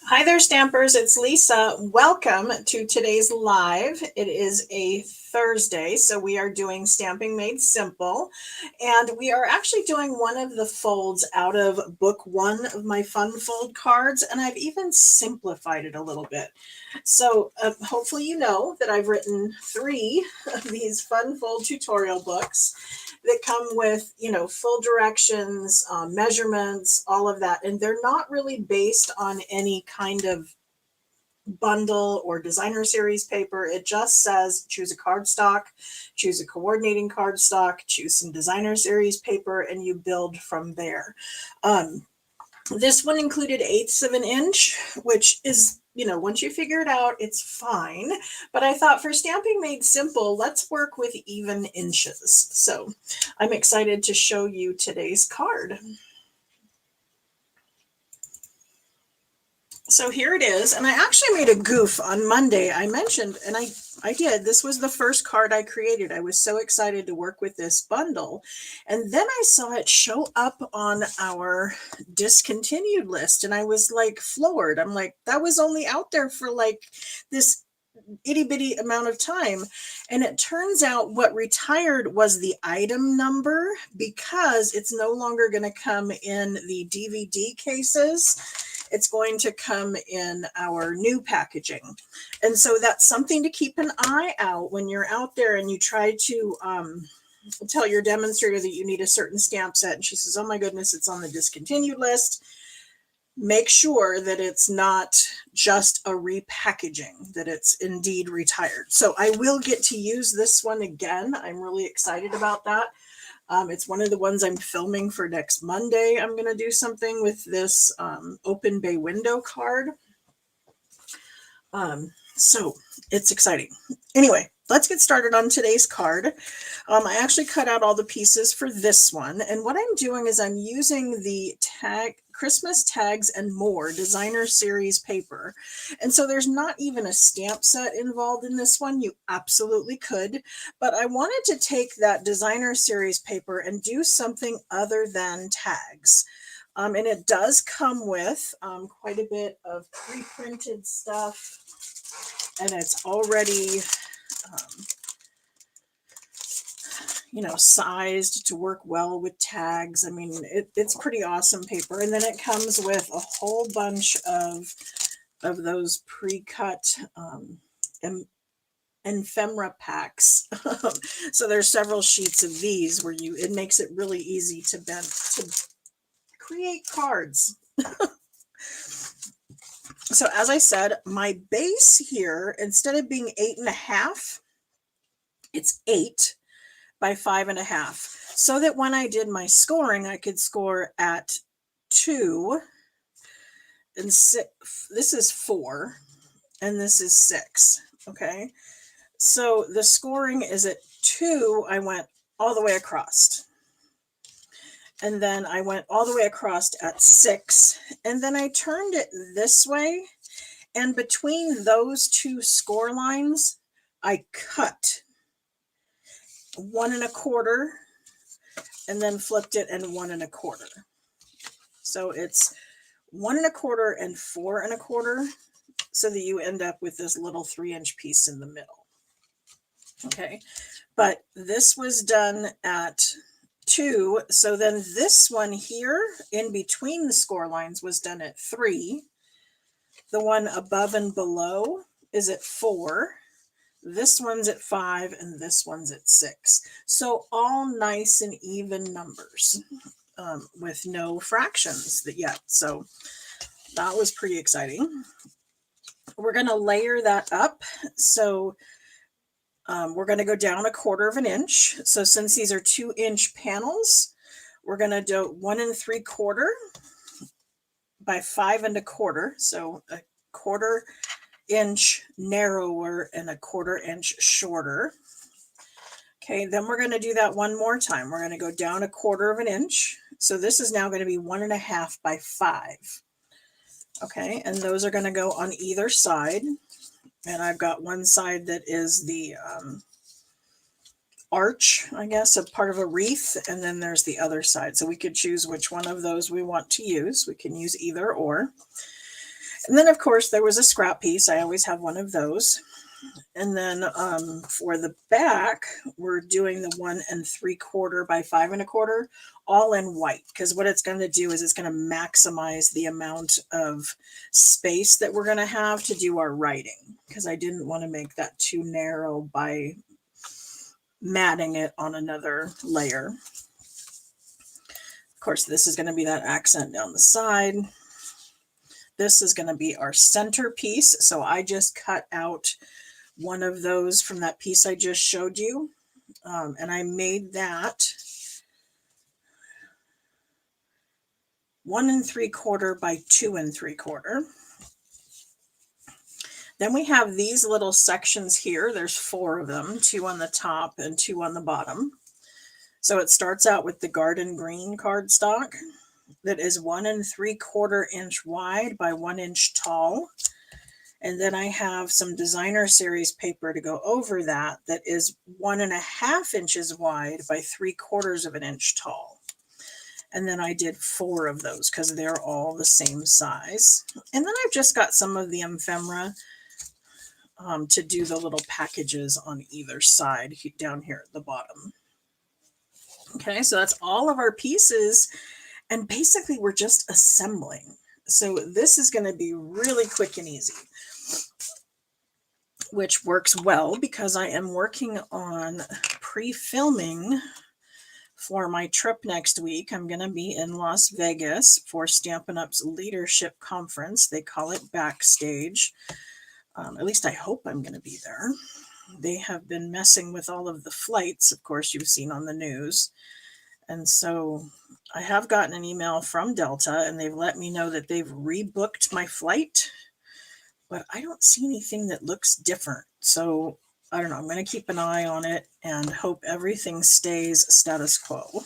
Hi there, Stampers. It's Lisa. Welcome to today's live. It is a Thursday, so we are doing Stamping Made Simple. And we are actually doing one of the folds out of book one of my Fun Fold cards, and I've even simplified it a little bit. So hopefully you know that I've written three of these Fun Fold tutorial books that come with, full directions, measurements, all of that. And they're not really based on any kind of bundle or designer series paper. It just says choose a cardstock, choose a coordinating cardstock, choose some designer series paper, and you build from there. This one included eighths of an inch, which is, once you figure it out, it's fine. But I thought for Stamping Made Simple, let's work with even inches. So I'm excited to show you today's card. So here it is, and I actually made a goof on Monday. I mentioned, and I did, this was the first card I created. I was so excited to work with this bundle. And then I saw it show up on our discontinued list, and I was like floored. I'm like, that was only out there for like this itty bitty amount of time. And it turns out what retired was the item number, because it's no longer going to come in the DVD cases. It's going to come in our new packaging. And so that's something to keep an eye out when you're out there and you try to tell your demonstrator that you need a certain stamp set. And she says, oh my goodness, it's on the discontinued list. Make sure that it's not just a repackaging, that it's indeed retired. So I will get to use this one again. I'm really excited about that. It's one of the ones I'm filming for next Monday. I'm going to do something with this open bay window card. So it's exciting. Anyway, let's get started on today's card. I actually cut out all the pieces for this one. And what I'm doing is I'm using the Christmas Tags and More designer series paper. And so there's not even a stamp set involved in this one. You absolutely could, but I wanted to take that designer series paper and do something other than tags. And it does come with quite a bit of pre-printed stuff, and it's already sized to work well with tags. I mean, it's pretty awesome paper. And then it comes with a whole bunch of those pre-cut ephemera packs. So there's several sheets of these where it makes it really easy to create cards. So as I said, my base here, instead of being 8.5, it's 8 by 5.5, so that when I did my scoring, I could score at 2 and 6. This is 4 and this is 6. Okay, so the scoring is at 2. I went all the way across, and then I went all the way across at 6, and then I turned it this way, and between those two score lines I cut 1 1/4 and then flipped it and 1 1/4. So it's 1 1/4 and 4 1/4, so that you end up with this little 3-inch piece in the middle. Okay, but this was done at 2. So then this one here in between the score lines was done at 3. The one above and below is at 4. This one's at 5 and this one's at 6. So all nice and even numbers with no fractions yet. So that was pretty exciting. We're going to layer that up. So we're going to go down 1/4 inch. So since these are 2-inch panels, we're going to do 1 3/4 by 5 1/4. So 1/4 inch narrower and 1/4 inch shorter. Okay, then we're going to do that one more time. We're going to go down 1/4 inch. So this is now going to be 1 1/2 by 5. Okay, and those are going to go on either side. And I've got one side that is the arch, I guess, a part of a wreath, and then there's the other side. So we could choose which one of those we want to use. We can use either or. And then of course there was a scrap piece. I always have one of those. And then for the back, we're doing the 1 3/4 by 5 1/4, all in white. Because what it's going to do is it's going to maximize the amount of space that we're going to have to do our writing. Because I didn't want to make that too narrow by matting it on another layer. Of course, this is going to be that accent down the side. This is going to be our center piece. So I just cut out one of those from that piece I just showed you. And I made that 1 3/4 by 2 3/4. Then we have these little sections here. There's 4 of them, 2 on the top and 2 on the bottom. So it starts out with the garden green cardstock that is 1 3/4 inch wide by 1 inch tall. And then I have some designer series paper to go over that is 1 1/2 inches wide by 3/4 of an inch tall. And then I did 4 of those because they're all the same size. And then I've just got some of the ephemera to do the little packages on either side down here at the bottom. Okay, so that's all of our pieces. And basically we're just assembling. So this is going to be really quick and easy, which works well because I am working on pre-filming for my trip next week. I'm going to be in Las Vegas for Stampin' Up's leadership conference. They call it Backstage. At least I hope I'm going to be there. They have been messing with all of the flights, of course, you've seen on the news. And so I have gotten an email from Delta, and they've let me know that they've rebooked my flight, but I don't see anything that looks different. So I don't know. I'm going to keep an eye on it and hope everything stays status quo.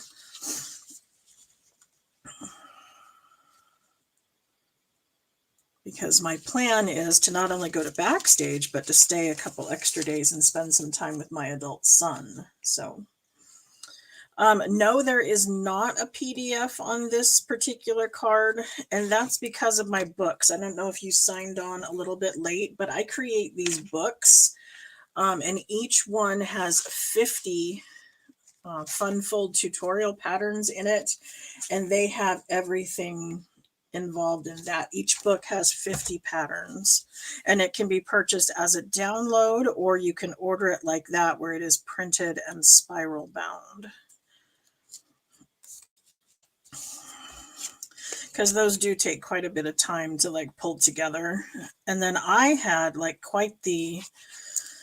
Because my plan is to not only go to Backstage, but to stay a couple extra days and spend some time with my adult son. So no, there is not a PDF on this particular card, and that's because of my books. I don't know if you signed on a little bit late, but I create these books, and each one has 50 fun fold tutorial patterns in it, and they have everything involved in that. Each book has 50 patterns, and it can be purchased as a download, or you can order it like that where it is printed and spiral bound. Because those do take quite a bit of time to like pull together. And then I had like quite the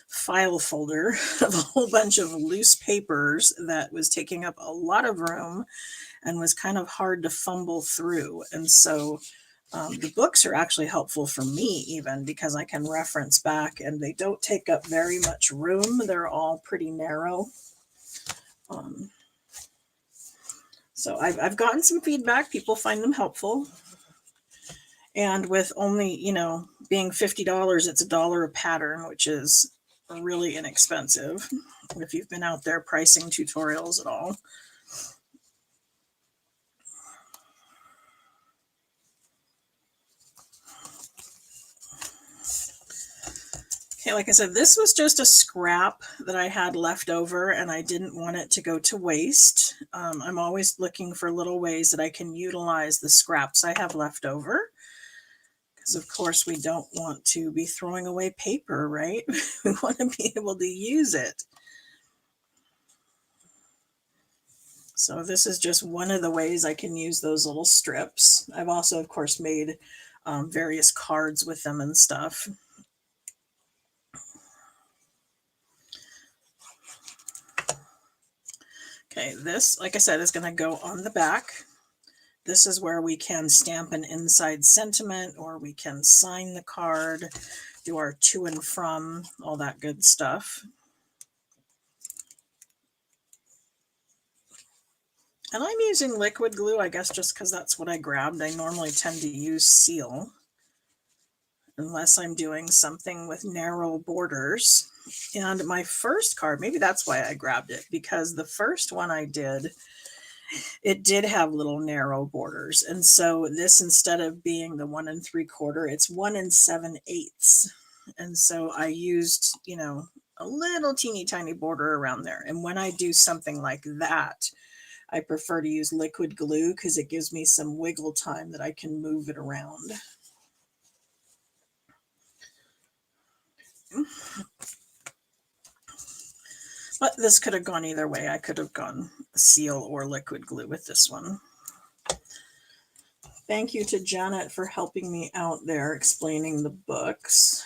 file folder of a whole bunch of loose papers that was taking up a lot of room and was kind of hard to fumble through. And so the books are actually helpful for me even because I can reference back and they don't take up very much room. They're all pretty narrow. So I've gotten some feedback. People find them helpful. And with only, being $50, it's $1 a pattern, which is really inexpensive if you've been out there pricing tutorials at all. Okay, like I said, this was just a scrap that I had left over and I didn't want it to go to waste. I'm always looking for little ways that I can utilize the scraps I have left over. Because of course we don't want to be throwing away paper, right? We want to be able to use it. So this is just one of the ways I can use those little strips. I've also, of course, made various cards with them and stuff. Okay, this, like I said, is going to go on the back. This is where we can stamp an inside sentiment, or we can sign the card, do our to and from, all that good stuff. And I'm using liquid glue, I guess, just because that's what I grabbed. I normally tend to use seal, unless I'm doing something with narrow borders. And my first card, maybe that's why I grabbed it, because the first one I did it did have little narrow borders. And so this, instead of being the 1 3/4, it's 1 7/8. And so I used, a little teeny tiny border around there. And when I do something like that, I prefer to use liquid glue because it gives me some wiggle time that I can move it around. But this could have gone either way. I could have gone seal or liquid glue with this one. Thank you to Janet for helping me out there explaining the books.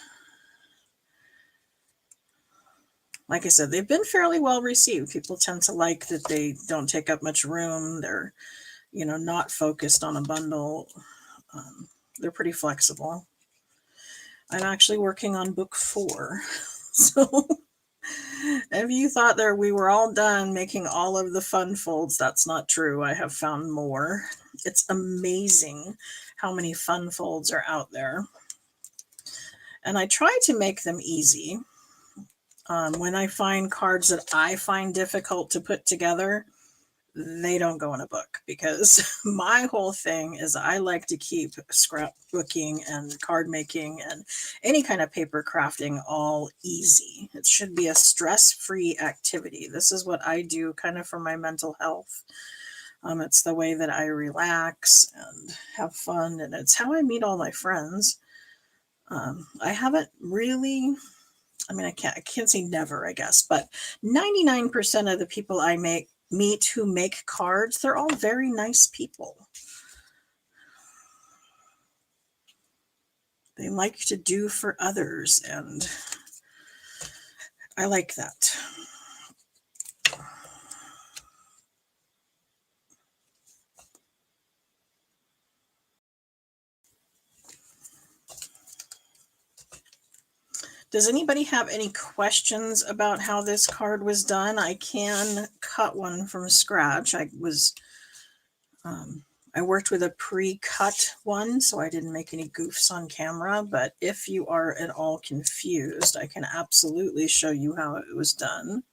Like I said, they've been fairly well received. People tend to like that they don't take up much room. They're, not focused on a bundle. They're pretty flexible. I'm actually working on book 4. So if you thought that we were all done making all of the fun folds, that's not true. I have found more. It's amazing how many fun folds are out there. And I try to make them easy. When I find cards that I find difficult to put together, they don't go in a book, because my whole thing is I like to keep scrapbooking and card making and any kind of paper crafting all easy. It should be a stress-free activity. This is what I do kind of for my mental health. It's the way that I relax and have fun, and it's how I meet all my friends. I haven't really, I can't say never, I guess, but 99% of the people I meet who make cards, they're all very nice people. They like to do for others, and I like that. Does anybody have any questions about how this card was done? I can cut one from scratch. I worked with a pre-cut one, so I didn't make any goofs on camera, but if you are at all confused, I can absolutely show you how it was done.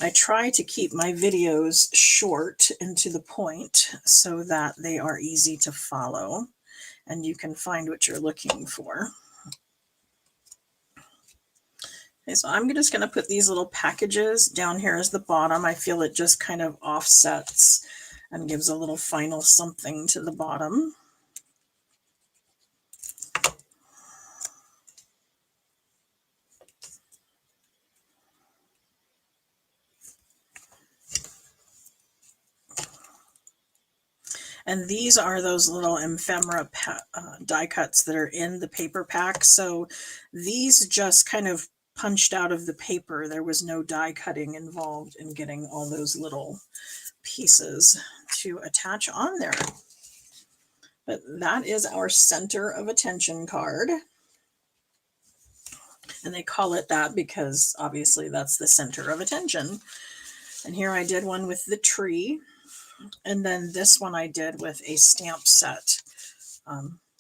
I try to keep my videos short and to the point so that they are easy to follow and you can find what you're looking for. Okay, so I'm just going to put these little packages down here as the bottom. I feel it just kind of offsets and gives a little final something to the bottom. And these are those little ephemera die cuts that are in the paper pack. So these just kind of punched out of the paper. There was no die cutting involved in getting all those little pieces to attach on there. But that is our center of attention card. And they call it that because obviously that's the center of attention. And here I did one with the tree. And then this one I did with a stamp set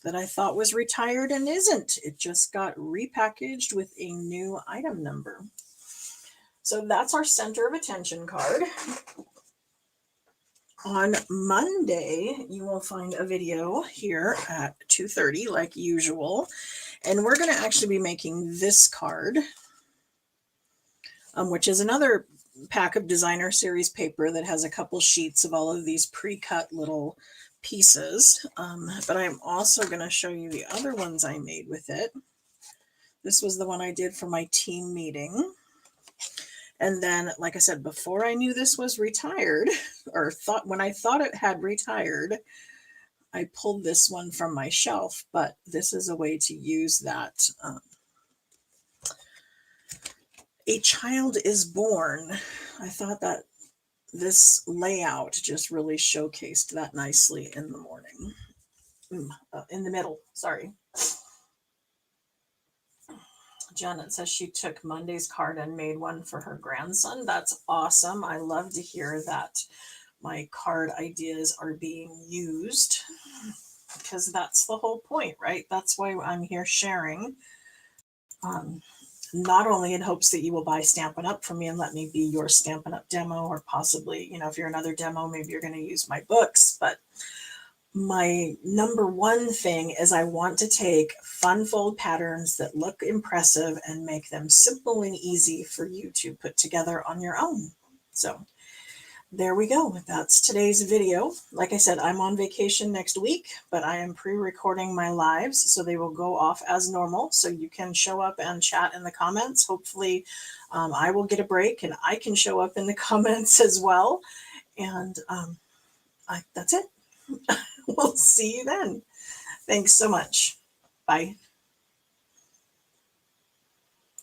that I thought was retired and isn't. It just got repackaged with a new item number. So that's our center of attention card. On Monday, you will find a video here at 2:30 like usual. And we're going to actually be making this card, which is another pack of designer series paper that has a couple sheets of all of these pre-cut little pieces. But I'm also going to show you the other ones I made with it. This was the one I did for my team meeting. And then, like I said, before I knew this was retired, or when I thought it had retired, I pulled this one from my shelf, but this is a way to use that. A child is born. I thought that this layout just really showcased that nicely in the morning. In the middle, sorry. Janet says she took Monday's card and made one for her grandson. That's awesome. I love to hear that my card ideas are being used, because that's the whole point, right? That's why I'm here sharing. not only in hopes that you will buy Stampin' Up from me and let me be your Stampin' Up demo, or possibly, if you're another demo, maybe you're going to use my books, but my number one thing is I want to take fun fold patterns that look impressive and make them simple and easy for you to put together on your own. So there we go. That's today's video. Like I said, I'm on vacation next week, but I am pre-recording my lives, so they will go off as normal. So you can show up and chat in the comments. Hopefully I will get a break and I can show up in the comments as well. And that's it. We'll see you then. Thanks so much. Bye.